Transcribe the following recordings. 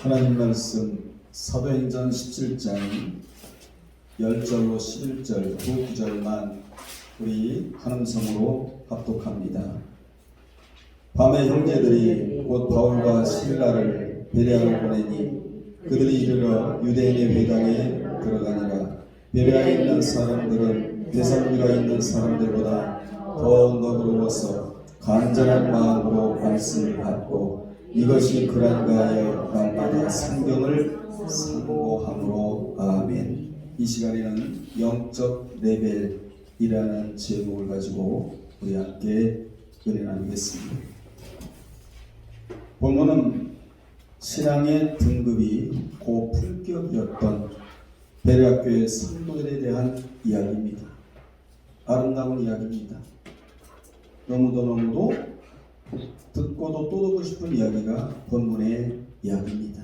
하나님 말씀 사도행전 17장 10절로 11절 두 구절만 우리 한음성으로 합독합니다. 밤에 형제들이 곧 바울과 실라를 베레아로 보내니 그들이 이르러 유대인의 회당에 들어가니라. 베레아에 있는 사람들은 데살로니가에 있는 사람들보다 더 너그러워서 간절한 마음으로 말씀을 받고 이것이 그런가 하여 날마다 성경을 상고함으로. 아멘. 이 시간에는 영적 레벨이라는 제목을 가지고 우리 함께 은혜 나누겠습니다. 본문은 신앙의 등급이 고품격이었던 베레아 교회 성도들에 대한 이야기입니다. 아름다운 이야기입니다. 너무도 듣고도 또 듣고 싶은 이야기가 본문의 이야기입니다.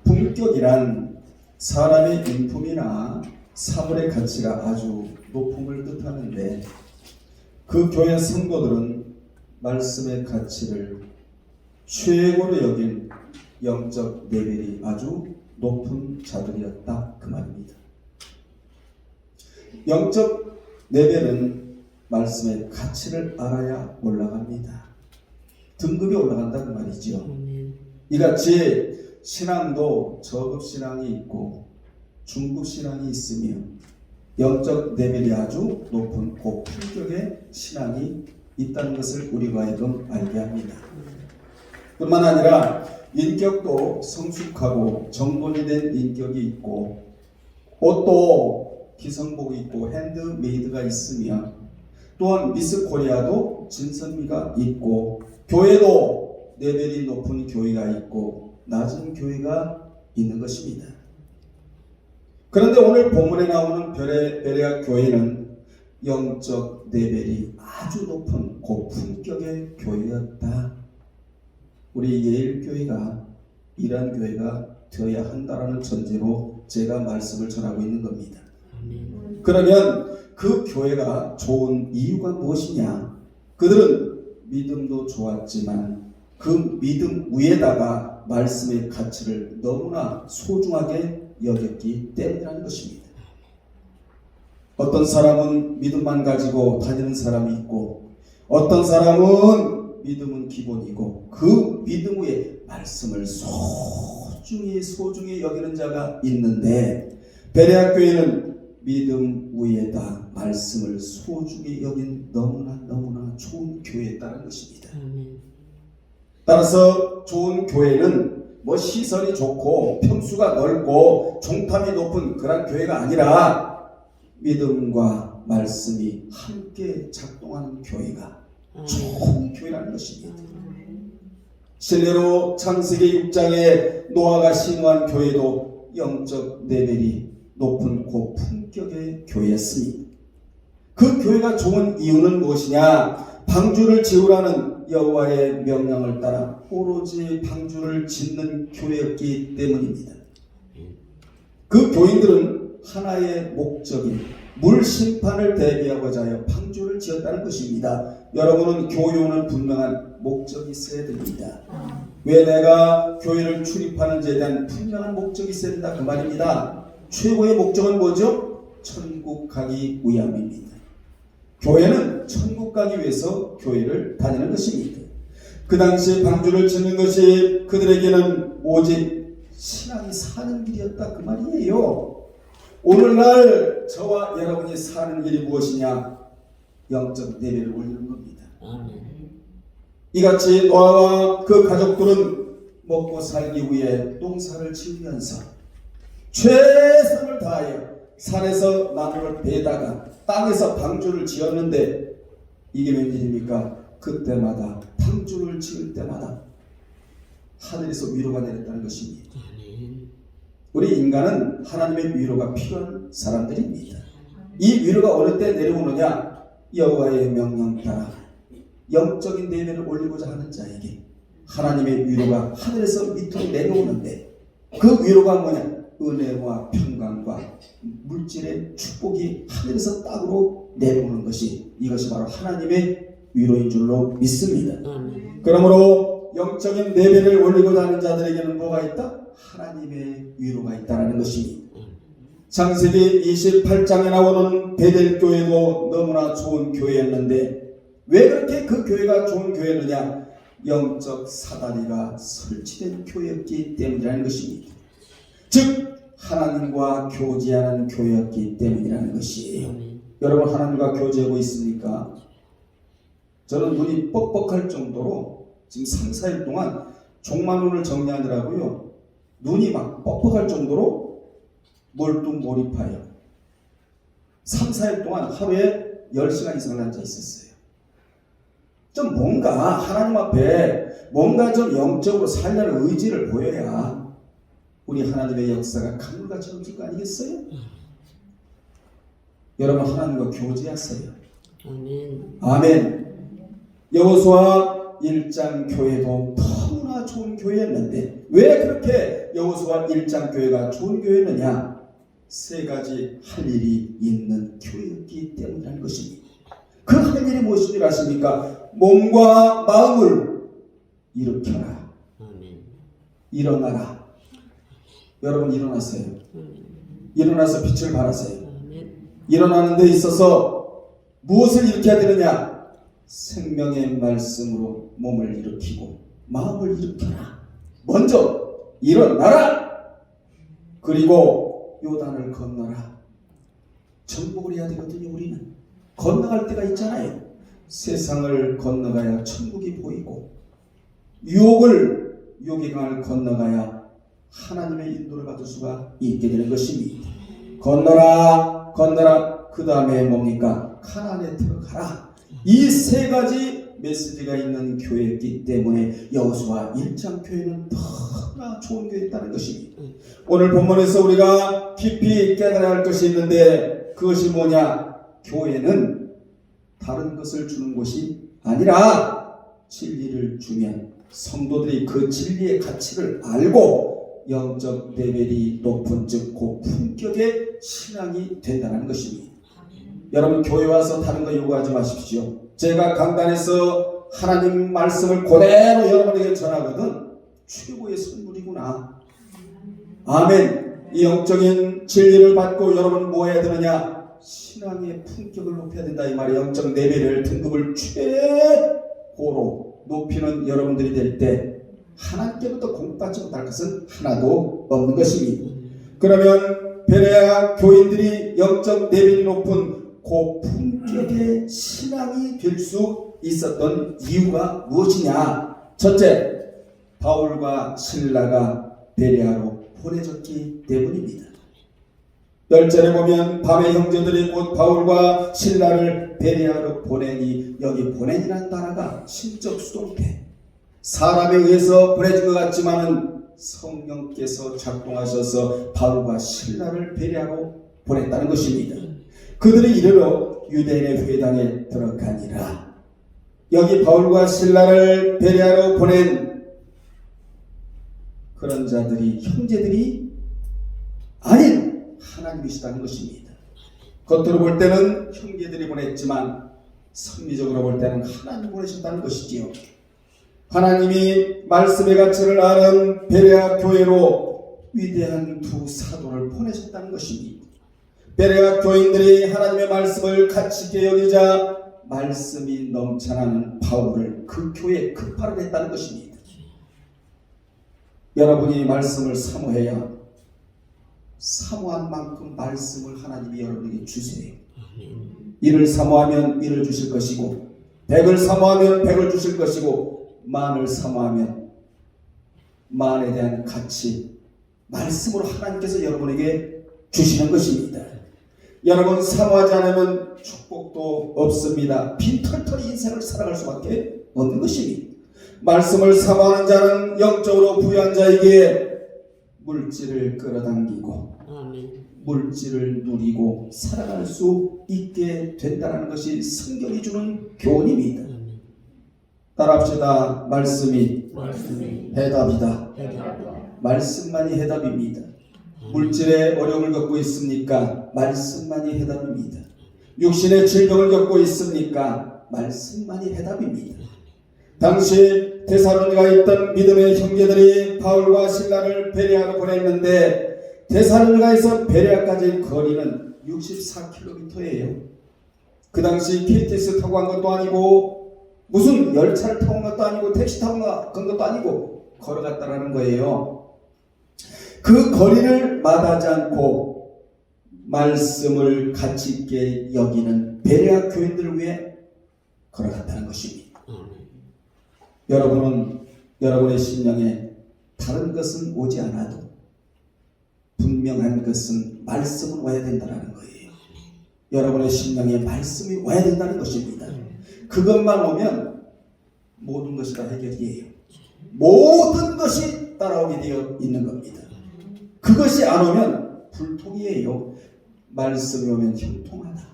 품격이란 사람의 인품이나 사물의 가치가 아주 높음을 뜻하는데 그 교회 성도들은 말씀의 가치를 최고로 여긴 영적 레벨이 아주 높은 자들이었다 그 말입니다. 영적 레벨은 말씀의 가치를 알아야 올라갑니다. 등급이 올라간다 그 말이죠. 이같이 신앙도 저급 신앙이 있고 중급 신앙이 있으며 영적 레벨이 아주 높은 고품격의 신앙이 있다는 것을 우리가 하여금 알게 합니다. 뿐만 아니라 인격도 성숙하고 정돈이 된 인격이 있고 옷도 기성복이 있고 핸드메이드가 있으며 또한 미스 코리아도 진선미가 있고 교회도 레벨이 높은 교회가 있고 낮은 교회가 있는 것입니다. 그런데 오늘 본문에 나오는 베레아 교회는 영적 레벨이 아주 높은 고품격의 교회였다. 우리 예일교회가 이러한 교회가 되어야 한다라는 전제로 제가 말씀을 전하고 있는 겁니다. 그러면 그 교회가 좋은 이유가 무엇이냐? 그들은 믿음도 좋았지만 그 믿음 위에다가 말씀의 가치를 너무나 소중하게 여겼기 때문이라는 것입니다. 어떤 사람은 믿음만 가지고 다니는 사람이 있고 어떤 사람은 믿음은 기본이고 그 믿음 위에 말씀을 소중히 여기는 자가 있는데 베레아 교회는 믿음 위에다 말씀을 소중히 여긴 너무나 좋은 교회였다는 것입니다. 따라서 좋은 교회는 뭐 시설이 좋고 평수가 넓고 종탑이 높은 그런 교회가 아니라 믿음과 말씀이 함께 작동하는 교회가 좋은 교회라는 것입니다. 실례로 창세기 6장에 노아가 심어한 교회도 영적 레벨이 높은 고품격의 교회였습니다. 그 교회가 좋은 이유는 무엇이냐? 방주를 지으라는 여호와의 명령을 따라 오로지 방주를 짓는 교회였기 때문입니다. 그 교인들은 하나의 목적인 물 심판을 대비하고자 하여 방주를 지었다는 것입니다. 여러분은 교회 오는 분명한 목적이 있어야 됩니다. 왜 내가 교회를 출입하는지에 대한 분명한 목적이 있어야 된다 그 말입니다. 최고의 목적은 뭐죠? 천국 가기 위함입니다. 교회는 천국 가기 위해서 교회를 다니는 것입니다. 그 당시에 방주를 짓는 것이 그들에게는 오직 신앙이 사는 길이었다 그 말이에요. 오늘날 저와 여러분이 사는 길이 무엇이냐? 영적 레벨을 올리는 겁니다. 이같이 노아와 그 가족들은 먹고 살기 위해 농사를 지으면서 최선을 다하여 산에서 나무를 베다가 땅에서 방주를 지었는데 이게 웬일입니까? 그때마다 방주를 지을 때마다 하늘에서 위로가 내렸다는 것입니다. 우리 인간은 하나님의 위로가 필요한 사람들입니다. 이 위로가 어느 때 내려오느냐? 여호와의 명령 따라 영적인 레벨을 올리고자 하는 자에게 하나님의 위로가 하늘에서 밑으로 내려오는데 그 위로가 뭐냐? 은혜와 평강과 물질의 축복이 하늘에서 땅으로 내려오는 것이 이것이 바로 하나님의 위로인 줄로 믿습니다. 그러므로 영적인 레벨을 올리고자 하는 자들에게는 뭐가 있다? 하나님의 위로가 있다는 것입니다. 창세기 28장에 나오는 베델 교회도 너무나 좋은 교회였는데 왜 그렇게 그 교회가 좋은 교회느냐? 영적 사다리가 설치된 교회였기 때문이라는 것입니다. 즉 하나님과 교제하는 교회였기 때문이라는 것이에요. 여러분 하나님과 교제하고 있습니까? 저는 눈이 뻑뻑할 정도로 지금 3, 4일 동안 종말론을 정리하느라고요. 눈이 막 뻑뻑할 정도로 몰입하여 3, 4일 동안 하루에 10시간 이상을 앉아 있었어요. 좀 뭔가 하나님 앞에 뭔가 좀 영적으로 살려는 의지를 보여야 우리 하나님의 역사가 강물같이 넘칠 거 아니겠어요? 여러분 하나님과 교제하세요. 아멘. 아멘. 여호수아 1장 교회도 너무나 좋은 교회였는데 왜 그렇게 여호수아 1장 교회가 좋은 교회느냐? 세 가지 할 일이 있는 교회였기 때문이라는 것입니다. 그 할 일이 무엇인 줄 아십니까? 몸과 마음을 일으켜라. 아멘. 일어나라. 여러분 일어나세요. 일어나서 빛을 발하세요. 아멘. 일어나는 데 있어서 무엇을 일으켜야 되느냐? 생명의 말씀으로 몸을 일으키고 마음을 일으켜라. 먼저 일어나라. 그리고 요단을 건너라. 정복을 해야 되거든요. 우리는 건너갈 때가 있잖아요. 세상을 건너가야 천국이 보이고 유혹의 강을 건너가야 하나님의 인도를 받을 수가 있게 되는 것입니다. 건너라 건너라. 그 다음에 뭡니까? 가나안에 들어가라. 이 세 가지 메시지가 있는 교회였기 때문에 여호수아 1장 교회는 너무나 좋은 교회였다는 것입니다. 오늘 본문에서 우리가 깊이 깨달아야 할 것이 있는데 그것이 뭐냐? 교회는 다른 것을 주는 곳이 아니라 진리를 주면 성도들이 그 진리의 가치를 알고 영적 레벨이 높은 즉 고품격의 신앙이 된다는 것입니다. 여러분 교회 와서 다른 거 요구하지 마십시오. 제가 강단에서 하나님 말씀을 그대로 여러분에게 전하거든 최고의 선물이구나. 아멘. 이 영적인 진리를 받고 여러분 뭐 해야 되느냐? 신앙의 품격을 높여야 된다 이 말이에요. 영적 레벨을 등급을 최고로 높이는 여러분들이 될 때 하나님께부터 공부받지 못할 것은 하나도 없는 것입니다. 그러면 베레아 교인들이 영적 레벨이 높은 고품격의 신앙이 될 수 있었던 이유가 무엇이냐? 첫째, 바울과 실라가 베레아로 보내졌기 때문입니다. 10절에 보면 밤에 형제들이 곧 바울과 실라를 베레아로 보내니 여기 보내니라는 단어가 신적 수동태 사람에 의해서 보내진 것 같지만은 성령께서 작동하셔서 바울과 실라를 베레아로 보냈다는 것입니다. 그들이 이르러 유대인의 회당에 들어가니라. 여기 바울과 실라를 베레아로 보낸 그런 자들이 형제들이 아닌 하나님이시다는 것입니다. 겉으로 볼 때는 형제들이 보냈지만 성리적으로 볼 때는 하나님 보내셨다는 것이지요. 하나님이 말씀의 가치를 아는 베레아 교회로 위대한 두 사도를 보내셨다는 것입니다. 베레아 교인들이 하나님의 말씀을 가치 있게 여기자 말씀이 넘쳐나는 바울을 그 교회에 급파를 했다는 것입니다. 여러분이 말씀을 사모해야 사모한 만큼 말씀을 하나님이 여러분에게 주세요. 이를 사모하면 이를 주실 것이고 백을 사모하면 백을 주실 것이고 만을 사모하면 만에 대한 가치 말씀으로 하나님께서 여러분에게 주시는 것입니다. 여러분 사모하지 않으면 축복도 없습니다. 빈털털이 인생을 살아갈 수밖에 없는 것입니다. 말씀을 사모하는 자는 영적으로 부유한 자에게 물질을 끌어당기고 물질을 누리고 살아갈 수 있게 된다는 것이 성경이 주는 교훈입니다. 따라합시다. 말씀이 해답이다. 말씀만이 해답입니다. 물질의 어려움을 겪고 있습니까? 말씀만이 해답입니다. 육신의 질병을 겪고 있습니까? 말씀만이 해답입니다. 당시 데살로니가에 있던 믿음의 형제들이 바울과 실라를 베레아로 보냈는데 데살로니가에서 베레아까지의 거리는 64km예요. 그 당시 KTX 타고 간 것도 아니고 무슨 열차를 타고 간 것도 아니고 택시 타고 간 것도 아니고 걸어갔다라는 거예요. 그 거리를 마다하지 않고 말씀을 가치 있게 여기는 베레아 교인들을 위해 걸어갔다는 것입니다. 여러분은 여러분의 심령에 다른 것은 오지 않아도 분명한 것은 말씀은 와야 된다는 거예요. 여러분의 심령에 말씀이 와야 된다는 것입니다. 그것만 오면 모든 것이 다 해결이에요. 모든 것이 따라오게 되어 있는 겁니다. 그것이 안 오면 불통이에요. 말씀이 오면 형통하다.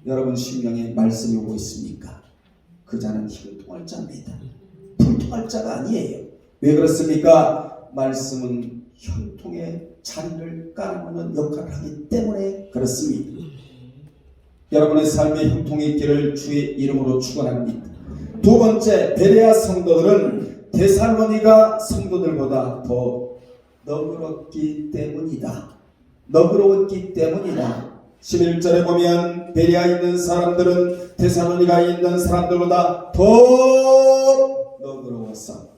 여러분 심령에 말씀이 오고 있습니까? 그 자는 형통할 자입니다. 불통할 자가 아니에요. 왜 그렇습니까? 말씀은 형통의 자리를 깔아놓는 역할을 하기 때문에 그렇습니다. 여러분의 삶의 형통이 있기를 주의 이름으로 축원합니다. 두 번째, 베레아 성도들은 데살로니가 성도들보다 더 너그럽기 때문이다. 너그러웠기 때문이다. 11절에 보면 베레아에 있는 사람들은 데살로니가에 있는 사람들보다 더 너그러워서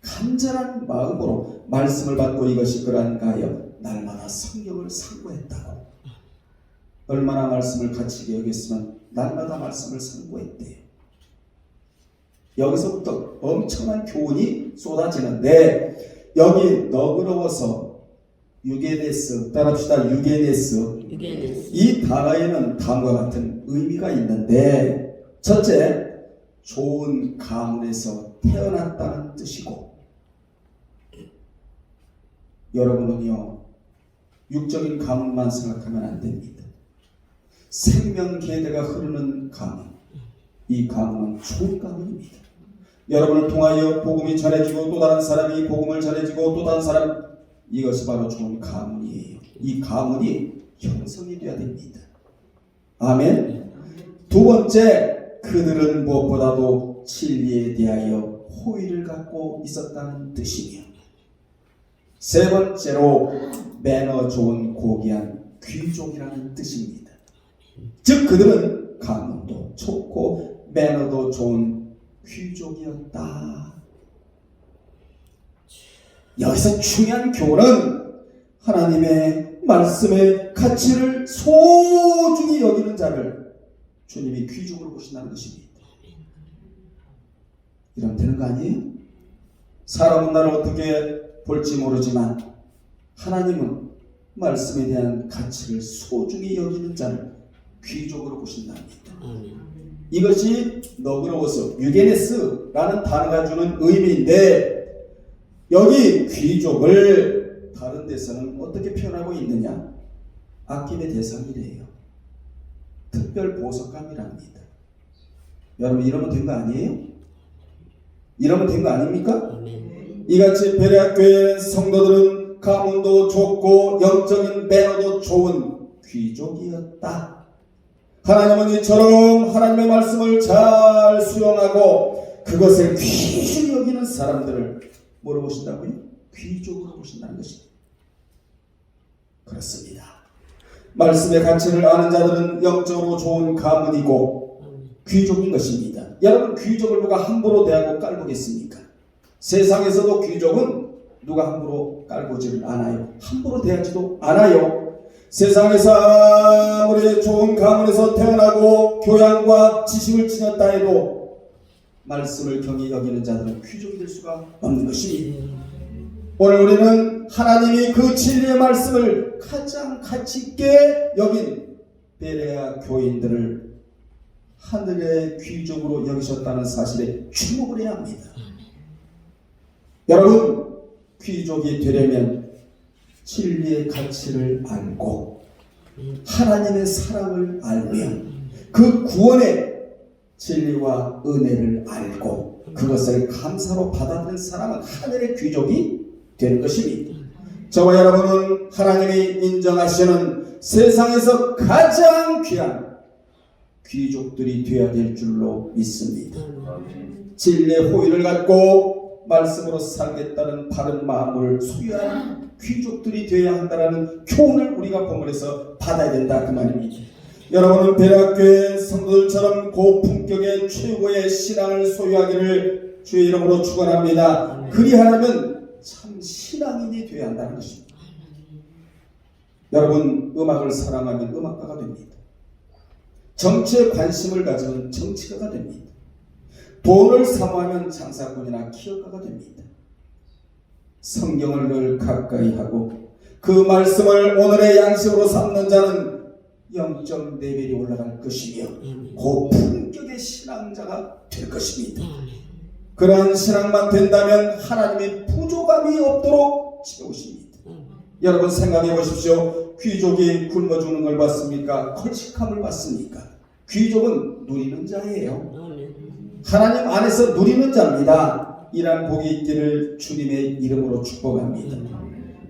간절한 마음으로 말씀을 받고 이것이 그러한가 하여 날마다 성경을 상고했다고. 얼마나 말씀을 가치게 여겼으면 날마다 말씀을 상고했대요. 여기서부터 엄청난 교훈이 쏟아지는데 여기 너그러워서 유게네스, 따라합시다. 유게네스. 이 단어에는 다음과 같은 의미가 있는데 첫째, 좋은 가문에서 태어났다는 뜻이고 여러분은요 육적인 가문만 생각하면 안 됩니다. 생명계대가 흐르는 가문, 이 가문은 좋은 가문입니다. 여러분을 통하여 복음이 전해지고 또 다른 사람이 복음을 전해지고 또 다른 사람, 이것이 바로 좋은 가문이에요. 이 가문이 형성이 되어야 됩니다. 아멘. 두 번째, 그들은 무엇보다도 진리에 대하여 호의를 갖고 있었다는 뜻이며 세 번째로 매너 좋은 고귀한 귀족이라는 뜻입니다. 즉 그들은 가문도 좋고 매너도 좋은 귀족이었다. 여기서 중요한 교훈은 하나님의 말씀의 가치를 소중히 여기는 자를 주님이 귀족으로 보신다는 것입니다. 이러면 되는 거 아니에요? 사람은 나를 어떻게 볼지 모르지만 하나님은 말씀에 대한 가치를 소중히 여기는 자를 귀족으로 보신답니다. 이것이 너그러워서 유게네스라는 단어가 주는 의미인데 여기 귀족을 다른 데서는 어떻게 표현하고 있느냐? 아낌의 대상이래요. 특별 보석감이랍니다. 여러분 이러면 된 거 아니에요? 이러면 된 거 아닙니까? 이같이 베레아 교회 성도들은 가문도 좋고 영적인 매너도 좋은 귀족이었다. 하나님은 이처럼 하나님의 말씀을 잘 수용하고 그것을 귀중히 여기는 사람들을 뭐로 보신다고요? 귀족으로 보신다는 것입니다. 그렇습니다. 말씀의 가치를 아는 자들은 영적으로 좋은 가문이고 귀족인 것입니다. 여러분 귀족을 누가 함부로 대하고 깔보겠습니까? 세상에서도 귀족은 누가 함부로 깔보지를 않아요. 함부로 대하지도 않아요. 세상에서 아무리 좋은 가문에서 태어나고 교양과 지식을 지녔다 해도 말씀을 경히 여기는 자들은 귀족이 될 수가 없는 것입니다. 오늘 우리는 하나님이 그 진리의 말씀을 가장 가치 있게 여긴 베레아 교인들을 하늘의 귀족으로 여기셨다는 사실에 주목을 해야 합니다. 여러분 귀족이 되려면 진리의 가치를 알고 하나님의 사랑을 알면 그 구원의 진리와 은혜를 알고 그것을 감사로 받아들인 사람은 하늘의 귀족이 되는 것입니다. 저와 여러분은 하나님이 인정하시는 세상에서 가장 귀한 귀족들이 되어야 될 줄로 믿습니다. 진리의 호의를 갖고 말씀으로 살겠다는 바른 마음을 소유한 귀족들이 되어야 한다는 교훈을 우리가 본문에서 받아야 된다 그 말입니다. 여러분은 베레아교회 성도들처럼 고품격의 최고의 신앙을 소유하기를 주의 이름으로 축원합니다. 그리하려면 참 신앙인이 되어야 한다는 것입니다. 여러분, 음악을 사랑하면 음악가가 됩니다. 정치에 관심을 가지면 정치가가 됩니다. 돈을 사모하면 장사꾼이나 기업가가 됩니다. 성경을 늘 가까이 하고 그 말씀을 오늘의 양식으로 삼는 자는 영적 레벨이 올라갈 것이며 고품격의 신앙자가 될 것입니다. 그러한 신앙만 된다면 하나님의 부족함이 없도록 채우십니다. 여러분 생각해 보십시오. 귀족이 굶어 죽는 걸 봤습니까? 걸식함을 봤습니까? 귀족은 누리는 자예요. 하나님 안에서 누리는 자입니다. 이러한 복이 있기를 주님의 이름으로 축복합니다.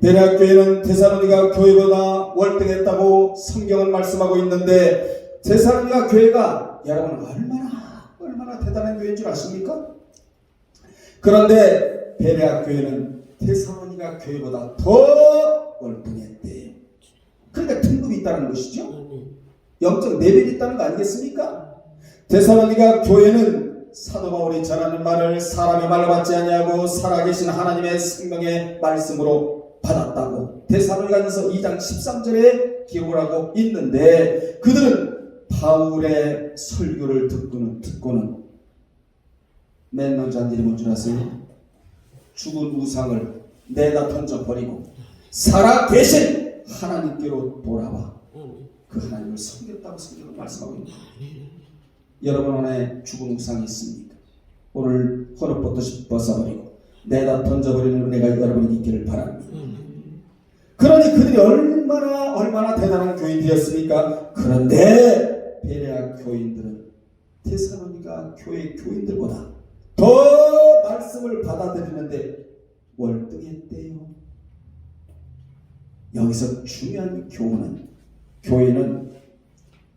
베레아교회는 데살로니가 교회보다 월등했다고 성경은 말씀하고 있는데, 데살로니가 교회가 여러분 얼마나 대단한 교회인 줄 아십니까? 그런데 베레아 교회는 데살로니가 교회보다 더 월등했대요. 그러니까 등급이 있다는 것이죠. 영적 레벨이 있다는 거 아니겠습니까? 데살로니가 교회는 사도 바울이 전하는 말을 사람의 말로 받지 아니하고 살아계신 하나님의 생명의 말씀으로 받았다고 데살로니가전서 2장 13절에 기록을 하고 있는데, 그들은 바울의 설교를 듣고는 맨 먼저 한 일이 뭔 줄 아세요? 죽은 우상을 내다 던져버리고 살아계신 하나님께로 돌아와 그 하나님을 섬겼다고 성경은 말씀하고 있습니다. 여러분 안에 죽은 우상이 있습니까? 오늘 허리부터 벗어버리고 내다 던져버리는 은혜가 여러분에게 있기를 바랍니다. 그러니 그들이 얼마나 대단한 교인들이었습니까? 그런데 베레아 교인들은 데살로니가 교회 교인들보다 더 말씀을 받아들이는데 월등했대요. 여기서 중요한 교훈은, 교회는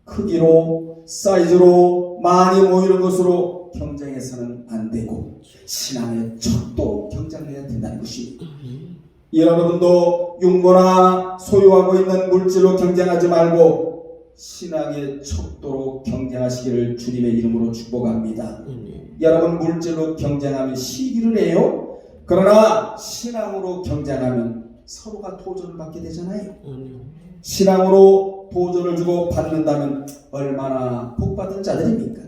크기로 사이즈로 많이 모이는 것으로 경쟁해서는 안 되고 신앙의 척도 경쟁해야 된다는 것입니다. 여러분도 육모나 소유하고 있는 물질로 경쟁하지 말고 신앙의 척도로 경쟁하시기를 주님의 이름으로 축복합니다. 여러분, 물질로 경쟁하면 시기를 해요. 그러나 신앙으로 경쟁하면 서로가 도전을 받게 되잖아요. 신앙으로 도전을 주고 받는다면 얼마나 복받은 자들입니까?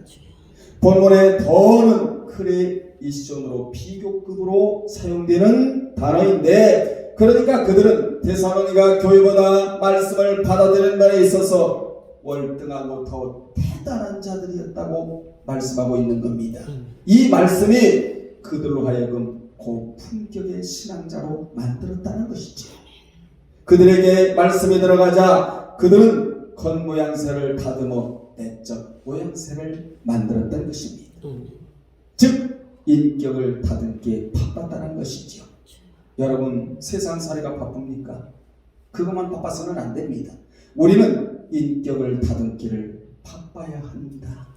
본문에 더는 크레이시온으로 비교급으로 사용되는 단어인데, 그러니까 그들은 데살로니가 교회보다 말씀을 받아들이는 면에 있어서 월등하고 더 대단한 자들이었다고 말씀하고 있는 겁니다. 이 말씀이 그들로 하여금 고품격의 신앙자로 만들었다는 것이죠. 그들에게 말씀이 들어가자 그들은 겉모양새를 다듬어 내적 모양새를 만들었다는 것입니다. 즉 인격을 다듬기에 바빴다는 것이죠. 여러분, 세상살이가 바쁩니까? 그것만 바빠서는 안 됩니다. 우리는 인격을 다듬기를 바빠야 합니다.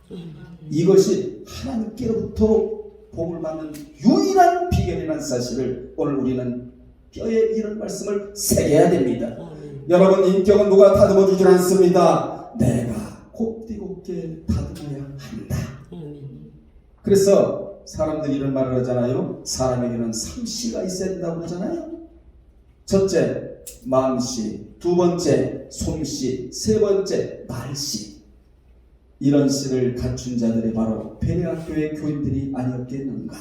이것이 하나님께로부터 복을 받는 유일한 비결이라는 사실을 오늘 우리는 뼈에 이런 말씀을 새겨야 됩니다. 여러분, 인격은 누가 다듬어 주질 않습니다. 내가 곱디곱게 다듬어야 한다. 그래서 사람들이 이런 말을 하잖아요. 사람에게는 3C가 있어야 된다고 그러잖아요. 첫째, 마음씨. 두 번째, 솜씨. 세 번째, 말씨. 이런 씨를 갖춘 자들이 바로 베레아 교회 교인들이 아니었겠는가.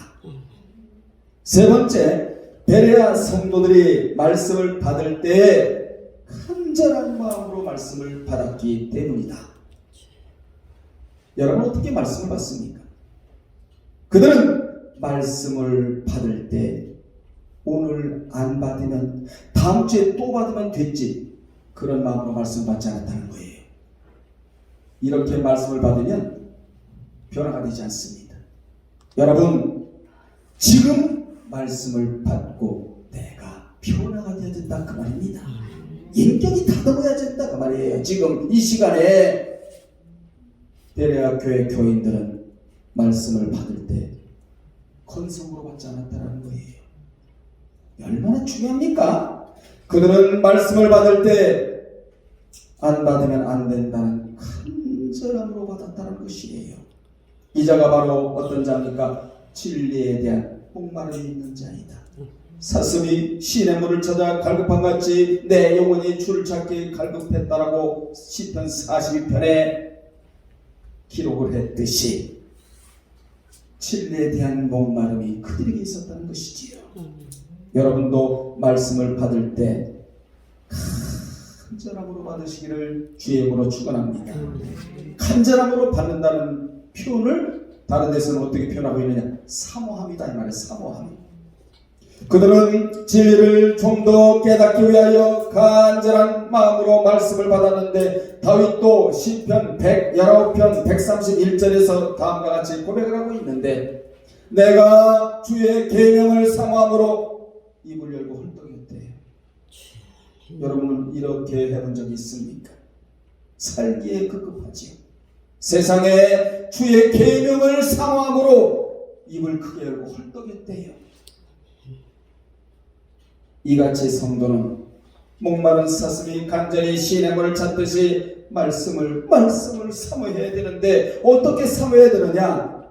세 번째, 베레아 성도들이 말씀을 받을 때 간절한 마음으로 말씀을 받았기 때문이다. 여러분, 어떻게 말씀을 받습니까? 그들은 말씀을 받을 때 오늘 안 받으면 다음 주에 또 받으면 됐지, 그런 마음으로 말씀 받지 않았다는 거예요. 이렇게 말씀을 받으면 변화가 되지 않습니다. 여러분, 지금 말씀을 받고 내가 변화가 되어야 된다 그 말입니다. 인격이 다듬어야 된다 그 말이에요. 지금 이 시간에 베레아 교회 교인들은 말씀을 받을 때 건성으로 받지 않았다는 거예요. 얼마나 중요합니까? 그들은 말씀을 받을 때 안 받으면 안 된다는 간절함으로 받았다는 것이에요. 이 자가 바로 어떤 자입니까? 진리에 대한 목마름이 있는 자이다. 사슴이 시냇물을 찾아 갈급한같이 내 영혼이 줄 찾기 갈급했다라고 시편 42편에 기록을 했듯이 진리에 대한 목마름이 그들에게 있었다는 것이지요. 여러분도 말씀을 받을 때 간절함으로 받으시기를 주의 이름으로 축원합니다. 간절함으로 받는다는 표현을 다른 데서는 어떻게 표현하고 있느냐? 사모함이다 이 말이에요. 사모함. 그들은 진리를 좀 더 깨닫기 위하여 간절한 마음으로 말씀을 받았는데 다윗도 시편 119편 131절에서 다음과 같이 고백을 하고 있는데 내가 주의 계명을 사모함으로 입을 열고 헐떡였대. 여러분은 이렇게 해본 적이 있습니까? 살기에 급급하지요. 세상에 주의 계명을 사모함으로 입을 크게 열고 헐떡였대요. 이같이 성도는 목마른 사슴이 간절히 시냇물을 찾듯이 말씀을 사모해야 되는데 어떻게 사모해야 되느냐?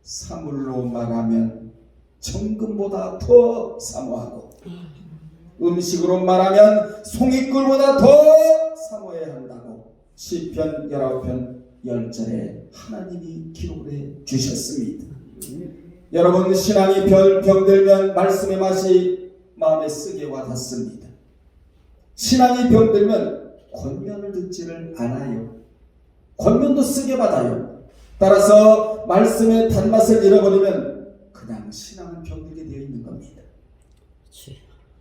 사물로 말하면 정금보다 더 사모하고 음식으로 말하면 송이꿀보다 더 사모해야 한다고 시편 19편 10절에 하나님이 기록을 해 주셨습니다. 여러분 신앙이 병들면 말씀의 맛이 마음에 쓰게 와닿습니다. 신앙이 병들면 권면을 듣지를 않아요. 권면도 쓰게 받아요. 따라서 말씀의 단맛을 잃어버리면 그냥 신앙은 병들게 되어 있는 겁니다.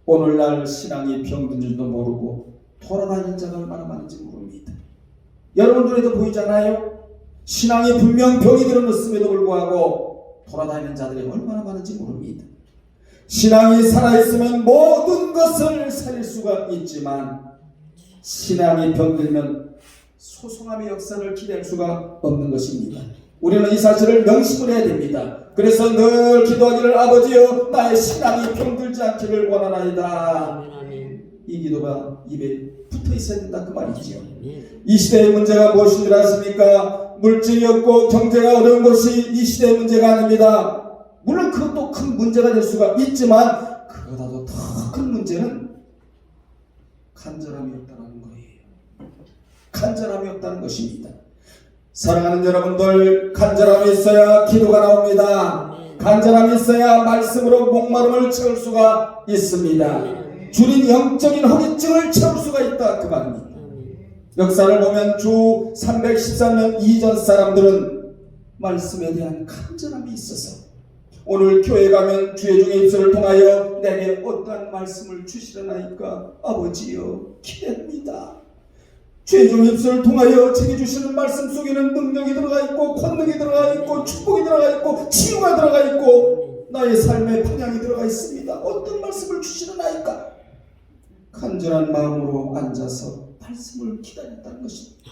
오늘날 신앙이 병든 줄도 모르고 돌아다니는 자가 얼마나 많은지 모릅니다. 여러분 눈에도 보이잖아요. 신앙이 분명 병이 들어놓음에도 불구하고 돌아다니는 자들이 얼마나 많은지 모릅니다. 신앙이 살아있으면 모든 것을 살릴 수가 있지만 신앙이 병들면 소송함의 역사를 기대할 수가 없는 것입니다. 우리는 이 사실을 명심을 해야 됩니다. 그래서 늘 기도하기를 아버지여 나의 신앙이 병들지 않기를 원하나이다. 이 기도가 입에 붙어 있어야 된다 그 말이지요. 이 시대의 문제가 무엇인 줄 아십니까? 물질이 없고 경제가 어려운 것이 이 시대의 문제가 아닙니다. 물론 그것도 큰 문제가 될 수가 있지만 그보다도 더 큰 문제는 간절함이 없다는 거예요. 간절함이 없다는 것입니다. 사랑하는 여러분들 간절함이 있어야 기도가 나옵니다. 간절함이 있어야 말씀으로 목마름을 채울 수가 있습니다. 줄인 영적인 허기증을 채울 수가 있다 그 말입니다. 역사를 보면 주 314년 이전 사람들은 말씀에 대한 간절함이 있어서 오늘 교회 가면 주의 종의 입술을 통하여 내게 어떠한 말씀을 주시려나이까 아버지여 기대합니다. 주의 종의 입술을 통하여 제게 주시는 말씀 속에는 능력이 들어가 있고 권능이 들어가 있고 축복이 들어가 있고 치유가 들어가 있고 나의 삶의 방향이 들어가 있습니다. 어떤 말씀을 주시려나이까 간절한 마음으로 앉아서 말씀을 기다렸다는 것입니다.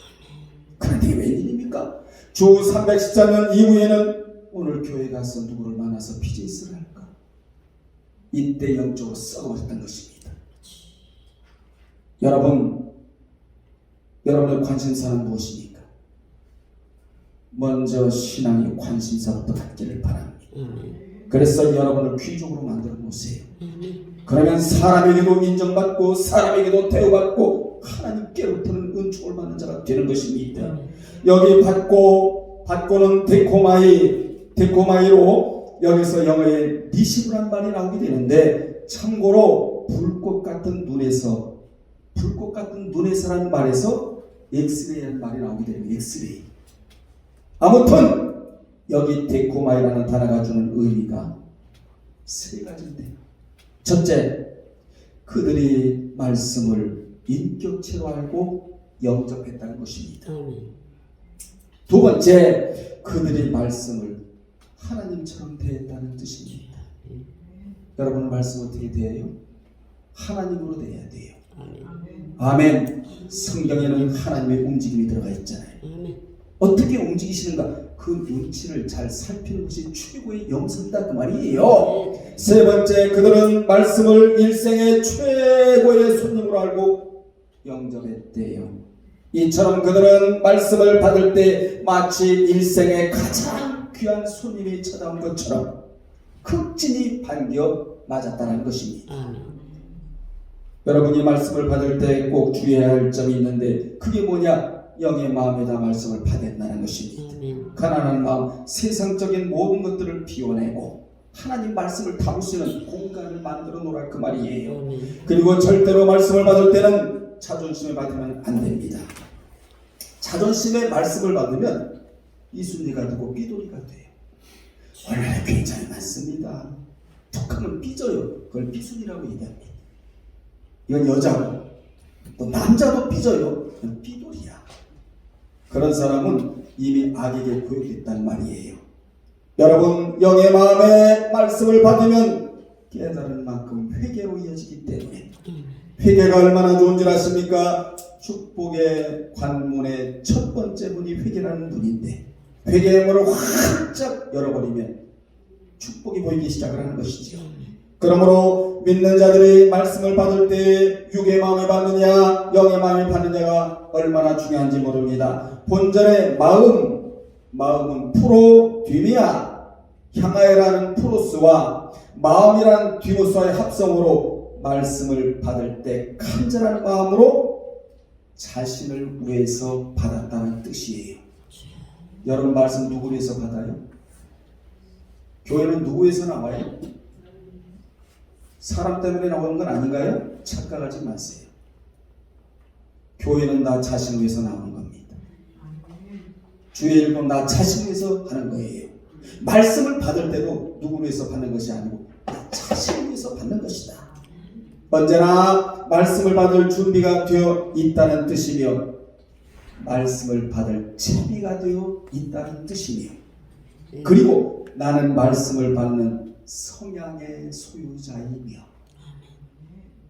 그런데 웬일입니까? 주 314년 이후에는 오늘 교회 가서 누구를 만나서 PJ스를 할까? 이때 영적으로 썩어버렸던 것입니다. 여러분의 관심사는 무엇입니까? 먼저 신앙의 관심사부터 갖기를 바랍니다. 그래서 여러분을 귀족으로 만들어 놓으세요. 그러면 사람에게도 인정받고 사람에게도 대우받고 하나님께로부터는 은총을 받는 자가 되는 것입니다. 여기 받고는 데코마이로 여기서 영어에 니시브란 말이 나오게 되는데 참고로 불꽃 같은 눈에서라는 말에서 엑스레이라는 말이 나오게 되는 엑스레이. 아무튼 여기 데코마이라는 단어가 주는 의미가 세 가지인데요. 첫째, 그들이 말씀을 인격체로 알고 영접했다는 것입니다. 두 번째, 그들이 말씀을 하나님처럼 대했다는 뜻입니다. 여러분 말씀 어떻게 대해요? 하나님으로 대해야 돼요. 아멘. 성경에는 하나님의 움직임이 들어가 있잖아요. 어떻게 움직이시는가 그 눈치를 잘 살피는 것이 최고의 영성이다 그 말이에요. 세 번째, 그들은 말씀을 일생의 최고의 손님으로 알고 영접했대요. 이처럼 그들은 말씀을 받을 때 마치 일생의 가장 귀한 손님이 찾아온 것처럼 극진히 반겨 맞았다는 것입니다. 여러분이 말씀을 받을 때 꼭 주의해야 할 점이 있는데 그게 뭐냐? 영의 마음에다 말씀을 받았다는 것입니다. 가난한 마음, 세상적인 모든 것들을 비워내고 하나님 말씀을 담을 수 있는 공간을 만들어 놓으라 그 말이에요. 그리고 절대로 말씀을 받을 때는 자존심을 받으면 안 됩니다. 자존심의 말씀을 받으면 이순리가 되고 삐돌이가 돼요. 원래 굉장히 많습니다. 툭하면 삐져요. 그걸 삐순이라고 얘기합니다. 이건 여자고 또 남자도 삐져요. 그건 삐돌이야. 그런 사람은 이미 악에게 고용됐단 말이에요. 여러분, 영의 마음에 말씀을 받으면 깨달은 만큼 회개로 이어지기 때문에 회개가 얼마나 좋은 줄 아십니까? 축복의 관문의 첫 번째 문이 회개라는 문인데 회개의 문을 활짝 열어버리면 축복이 보이기 시작을 하는 것이죠. 그러므로 믿는 자들이 말씀을 받을 때 육의 마음을 받느냐 영의 마음을 받느냐가 얼마나 중요한지 모릅니다. 본전의 마음은 프로디미아 향하여라는 프로스와 마음이라는 디모스와의 합성으로 말씀을 받을 때 간절한 마음으로 자신을 위해서 받았다는 뜻이에요. 여러분 말씀 누구 위해서 받아요? 교회는 누구 위해서 나와요? 사람 때문에 나오는 건 아닌가요? 착각하지 마세요. 교회는 나 자신 위해서 나오는 겁니다. 주의 일은 나 자신 위해서 하는 거예요. 말씀을 받을 때도 누구 위해서 받는 것이 아니고 나 자신 위해서 받는 것이다. 언제나 말씀을 받을 준비가 되어 있다는 뜻이며 말씀을 받을 채비가 되어 있다는 뜻이며 그리고 나는 말씀을 받는 성향의 소유자이며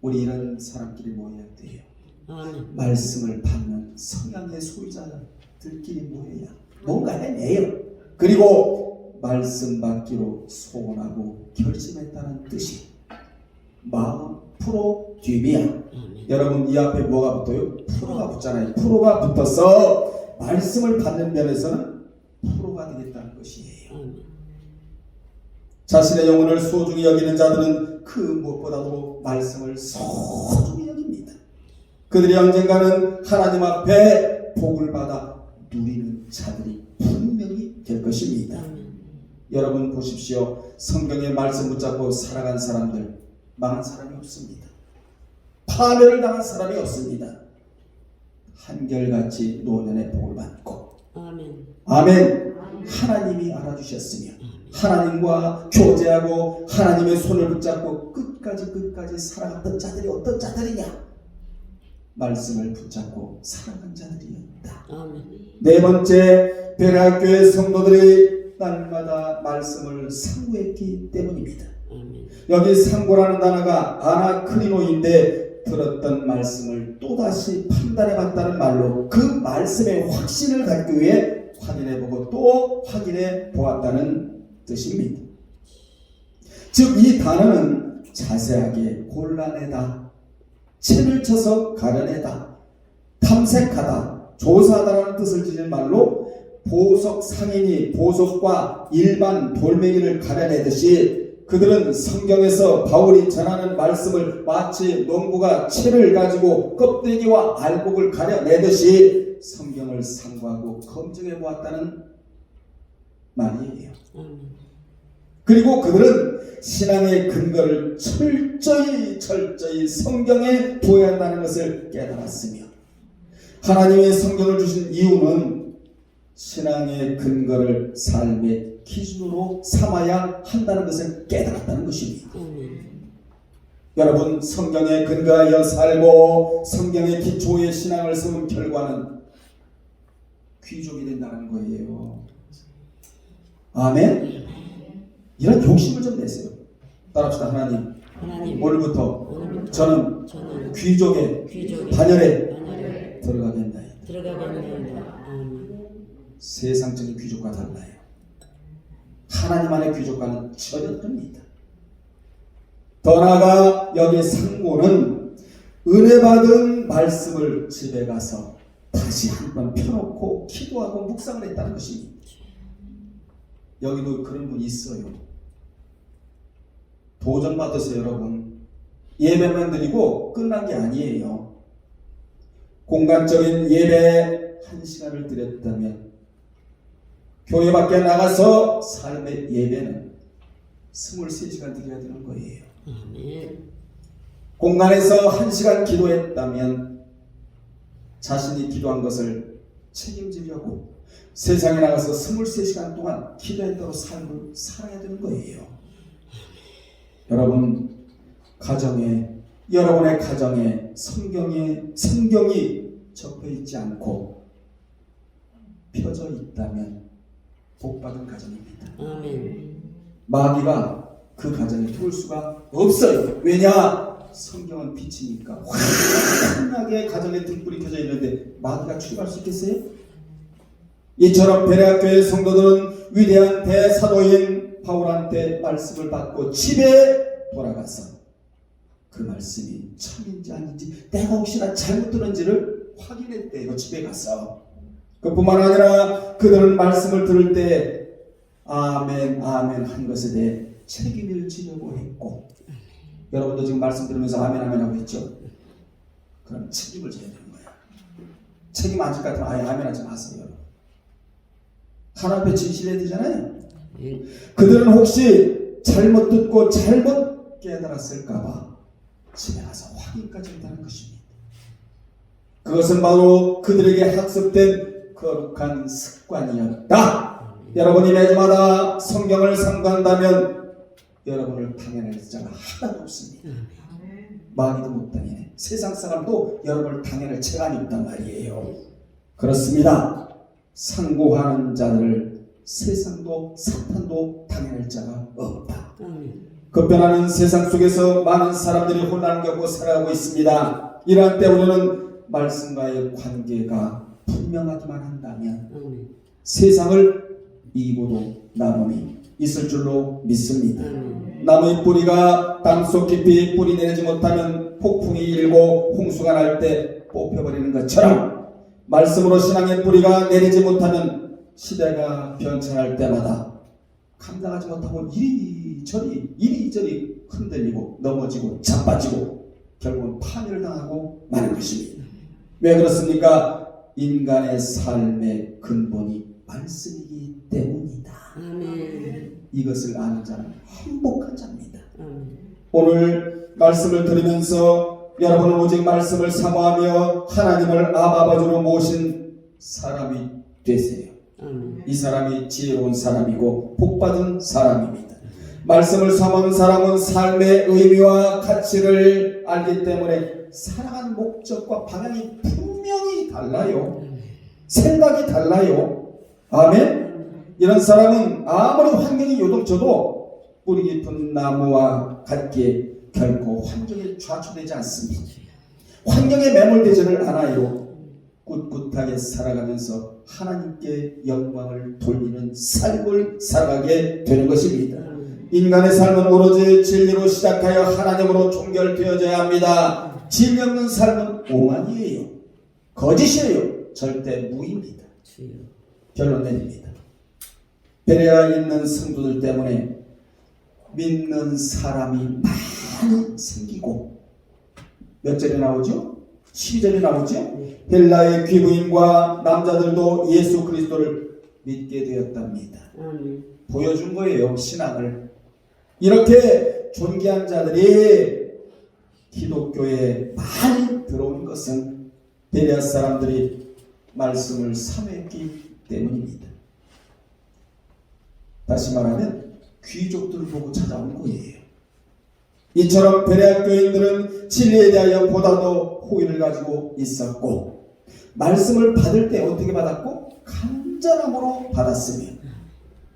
우리 이런 사람끼리 모여야 돼요. 말씀을 받는 성향의 소유자들끼리 모여야 뭔가 해내요. 그리고 말씀 받기로 소원하고 결심했다는 뜻이 마음 프로디미아. 여러분 이 앞에 뭐가 붙어요? 프로가 붙잖아요. 프로가 붙어서 말씀을 받는 면에서는 프로가 되겠다는 것이에요. 자신의 영혼을 소중히 여기는 자들은 그 무엇보다도 말씀을 소중히 여깁니다. 그들이 언젠가는 하나님 앞에 복을 받아 누리는 자들이 분명히 될 것입니다. 여러분 보십시오. 성경의 말씀 붙잡고 살아간 사람들 망한 사람이 없습니다. 파멸을 당한 사람이 없습니다. 한결같이 노년의 복을 받고 아멘. 하나님이 알아주셨으며 하나님과 교제하고 하나님의 손을 붙잡고 끝까지 살아갔던 자들이 어떤 자들이냐? 말씀을 붙잡고 살아간 자들이었다. 네 번째, 베레아교회 성도들이 날마다 말씀을 상고했기 때문입니다. 여기 상고라는 단어가 아나크리노인데 들었던 말씀을 또다시 판단해봤다는 말로 그 말씀의 확신을 갖기 위해 확인해보고 또 확인해 보았다는 뜻입니다. 즉 이 단어는 자세하게 골라내다, 채를 쳐서 가려내다, 탐색하다, 조사하다라는 뜻을 지닌 말로 보석 상인이 보석과 일반 돌멩이를 가려내듯이 그들은 성경에서 바울이 전하는 말씀을 마치 농부가 채를 가지고 껍데기와 알곡을 가려내듯이 성경을 상고하고 검증해 보았다는 말이에요. 그리고 그들은 신앙의 근거를 철저히 성경에 두어야 한다는 것을 깨달았으며 하나님의 성경을 주신 이유는 신앙의 근거를 삶의 기준으로 삼아야 한다는 것을 깨달았다는 것입니다. 여러분 성경에 근거하여 살고 성경의 기초의 신앙을 세운 결과는 귀족이 된다는 거예요. 아멘. 이런 욕심을 좀 내세요. 따라합시다. 하나님 오늘부터 저는 귀족의 반열에 들어가겠나이다. 세상적인 귀족과 달라요. 하나님 안의 귀족과는 전혀 다릅니다. 더 나아가 여기 상고는 은혜 받은 말씀을 집에 가서 다시 한번 펴놓고 기도하고 묵상을 했다는 것입니다. 여기도 그런 분이 있어요. 도전 받으세요, 여러분. 예배만 드리고 끝난 게 아니에요. 공간적인 예배 1시간을 드렸다면 교회 밖에 나가서 삶의 예배는 23시간 드려야 되는 거예요. 공간에서 1시간 기도했다면 자신이 기도한 것을 책임지려고 세상에 나가서 23시간 동안 기도했다고 삶을 살아야 되는 거예요. 여러분의 가정에 성경이 적혀 있지 않고 펴져 있다면 복받은 가정입니다. 마귀가 그 가정에 들어올 수가 없어요. 왜냐? 성경은 빛이니까 환하게 가정에 등불이 켜져 있는데 마귀가 출입할 수 있겠어요? 이처럼 베레아교회 성도들은 위대한 대사도인 바울한테 말씀을 받고 집에 돌아가서 그 말씀이 참인지 아닌지 내가 혹시나 잘못 들은지를 확인했대요. 집에 가서. 그뿐만 아니라 그들은 말씀을 들을 때 아멘 아멘 한 것에 대해 책임을 지려고 했고, 여러분도 지금 말씀 들으면서 아멘 아멘 하고 있죠? 그럼 책임을 져야 되는 거야. 책임 안 질 것 같으면 아예 아멘 하지 마세요. 하나님 앞에 진실해야 되잖아요. 그들은 혹시 잘못 듣고 잘못 깨달았을까봐 집에 가서 확인까지 했다는 것입니다. 그것은 바로 그들에게 학습된 거룩한 습관이었다. 여러분이 매주마다 성경을 상고한다면 여러분을 당해낼 자가 하나도 없습니다. 마귀도 못 당해내. 세상 사람도 여러분을 당해낼 체간이 없단 말이에요. 그렇습니다. 상고하는 자들을 세상도 사탄도 당해낼 자가 없다. 급변하는 세상 속에서 많은 사람들이 혼란을 겪고 살아가고 있습니다. 이러한 때 우리는 말씀과의 관계가 분명하기만 한다면 세상을 이기고도 남음이 있을 줄로 믿습니다. 나무의 뿌리가 땅속 깊이 뿌리 내리지 못하면 폭풍이 일고 홍수가 날 때 뽑혀버리는 것처럼 말씀으로 신앙의 뿌리가 내리지 못하면 시대가 변천할 때마다 감당하지 못하고 이리저리 흔들리고 넘어지고 자빠지고 결국은 파멸을 당하고 마는 것입니다. 왜 그렇습니까? 인간의 삶의 근본이 말씀이기 때문이다. 이것을 아는 자는 행복한 자입니다. 오늘 말씀을 들으면서 여러분은 오직 말씀을 사모하며 하나님을 아버지로 모신 사람이 되세요. 이 사람이 지혜로운 사람이고 복받은 사람입니다. 말씀을 사모하는 사람은 삶의 의미와 가치를 알기 때문에 살아가는 목적과 방향이 분명히 달라요. 생각이 달라요. 아멘. 이런 사람은 아무리 환경이 요동쳐도 뿌리 깊은 나무와 같기에 결코 환경에 좌초되지 않습니다. 환경에 매몰되지를 않아요. 꿋꿋하게 살아가면서 하나님께 영광을 돌리는 삶을 살아가게 되는 것입니다. 인간의 삶은 오로지 진리로 시작하여 하나님으로 종결되어져야 합니다. 진리 없는 삶은 오만이에요. 거짓이에요. 절대 무입니다. 결론 내립니다. 베레아에 있는 성도들 때문에 믿는 사람이 많이 생기고, 몇 절에 나오죠? 12절에 나오죠? 헬라의 귀부인과 남자들도 예수 그리스도를 믿게 되었답니다. 보여준 거예요, 신앙을. 이렇게 존귀한 자들이 기독교에 많이 들어온 것은 베레아 사람들이 말씀을 사모했기 때문입니다. 다시 말하면 귀족들을 보고 찾아온 거예요. 이처럼 베레아 교인들은 진리에 대하여 보다도 호의를 가지고 있었고, 말씀을 받을 때 어떻게 받았고? 간절함으로 받았으며,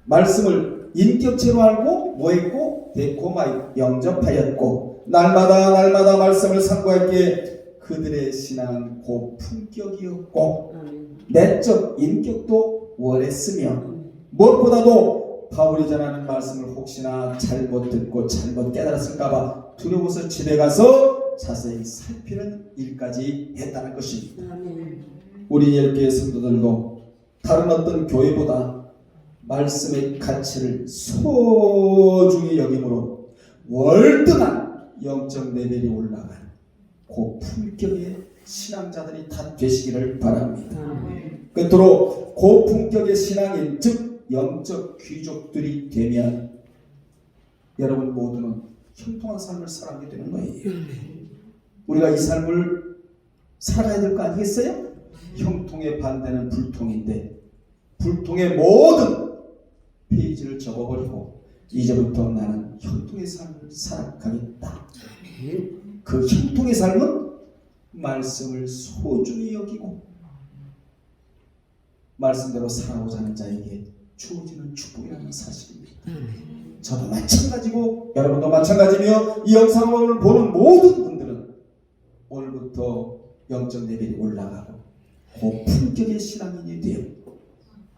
말씀을 인격체로 알고 뭐했고? 데코마 영접하였고, 날마다 말씀을 상고했기에 그들의 신앙은 고품격이었고 내적 인격도 원했으며 무엇보다도 바울이 전하는 말씀을 혹시나 잘못 듣고 잘못 깨달았을까봐 두려워서 집에 가서 자세히 살피는 일까지 했다는 것입니다. 우리 예루교회 성도들도 다른 어떤 교회보다 말씀의 가치를 소중히 여김으로 월등한 영적 레벨이 올라간 고품격의 신앙자들이 다 되시기를 바랍니다. 끝으로 고품격의 신앙인 즉 영적 귀족들이 되면 여러분 모두는 형통한 삶을 살아가게 되는 거예요. 우리가 이 삶을 살아가야 될 거 아니겠어요? 형통의 반대는 불통인데 불통의 모든 페이지를 접어버리고 이제부터 나는 형통의 삶을 살아가겠다. 그 형통의 삶은 말씀을 소중히 여기고 말씀대로 살아오자 하는 자에게 주어지는 축복이라는 사실입니다. 저도 마찬가지고 여러분도 마찬가지며 이 영상을 보는 모든 분들은 오늘부터 영적 레벨이 올라가고 고품격의 신앙인이 되어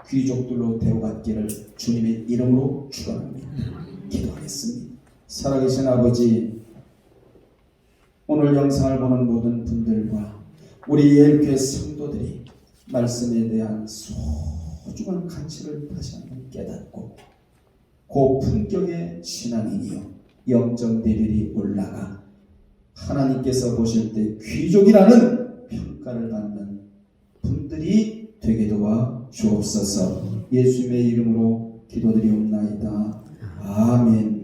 귀족들로 대우받기를 주님의 이름으로 축원합니다. 기도하겠습니다. 살아계신 아버지, 오늘 영상을 보는 모든 분들과 우리 예일교회 성도들이 말씀에 대한 소중한 가치를 다시 한번 깨닫고 고품격의 신앙인이요 영적 레벨이 올라가 하나님께서 보실 때 귀족이라는 평가를 받는 분들이 되게 도와 주옵소서. 예수님의 이름으로 기도드리옵나이다. 아멘.